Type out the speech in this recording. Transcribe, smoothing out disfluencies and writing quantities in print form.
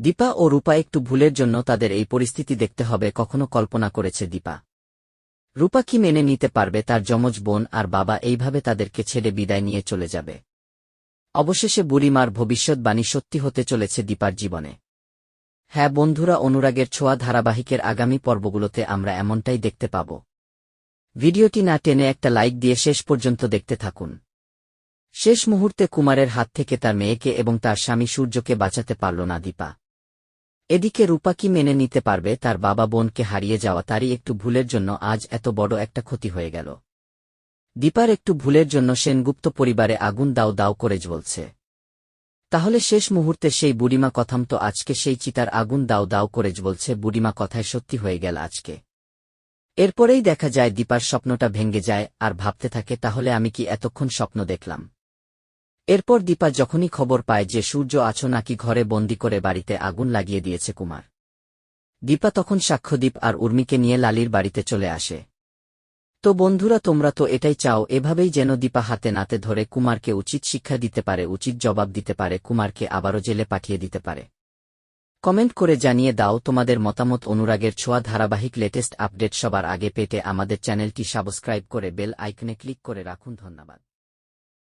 দীপা ও রূপা একটু ভুলের জন্য তাদের এই পরিস্থিতি দেখতে হবে কখনো কল্পনা করেছে দীপা। রূপা কি মেনে নিতে পারবে তার যমজ বোন আর বাবা এইভাবে তাদেরকে ছেড়ে বিদায় নিয়ে চলে যাবে? অবশেষে বুড়িমার ভবিষ্যৎবাণী সত্যি হতে চলেছে দীপার জীবনে। হ্যাঁ বন্ধুরা, অনুরাগের ছোঁয়া ধারাবাহিকের আগামী পর্বগুলোতে আমরা এমনটাই দেখতে পাব। ভিডিওটি না টেনে একটা লাইক দিয়ে শেষ পর্যন্ত দেখতে থাকুন। শেষ মুহূর্তে কুমারের হাত থেকে তার মেয়েকে এবং তার স্বামী সূর্যকে বাঁচাতে পারল না দীপা। এদিকে রূপা কি মেনে নিতে পারবে তার বাবা বোনকে হারিয়ে যাওয়া? তারই একটু ভুলের জন্য আজ এত বড় একটা ক্ষতি হয়ে গেল। দীপার একটু ভুলের জন্য সেনগুপ্ত পরিবারে আগুন দাও দাও করে জ্বলছে। তাহলে শেষ মুহূর্তে সেই বুড়িমা কথাম তো আজকে সেই চিতার আগুন দাও দাও করে জ্বলছে বুড়িমা কথায় সত্যি হয়ে গেল আজকে। এরপরেই দেখা যায় দীপার স্বপ্নটা ভেঙে যায় আর ভাবতে থাকে, তাহলে আমি কি এতক্ষণ স্বপ্ন দেখলাম? এরপর দীপা যখনই খবর পায় যে সূর্য আছো নাকি ঘরে বন্দি করে বাড়িতে আগুন লাগিয়ে দিয়েছে কুমার, দীপা তখন সাক্ষ্যদীপ আর উর্মিকে নিয়ে লালির বাড়িতে চলে আসে। তো বন্ধুরা, তোমরা তো এটাই চাও এভাবেই যেন দীপা হাতে নাতে ধরে কুমারকে উচিত শিক্ষা দিতে পারে, উচিত জবাব দিতে পারে, কুমারকে আবারও জেলে পাঠিয়ে দিতে পারে। কমেন্ট করে জানিয়ে দাও তোমাদের মতামত। অনুরাগের ছোঁয়া ধারাবাহিক লেটেস্ট আপডেট সবার আগে পেতে আমাদের চ্যানেলটি সাবস্ক্রাইব করে বেল আইকনে ক্লিক করে রাখুন। ধন্যবাদ।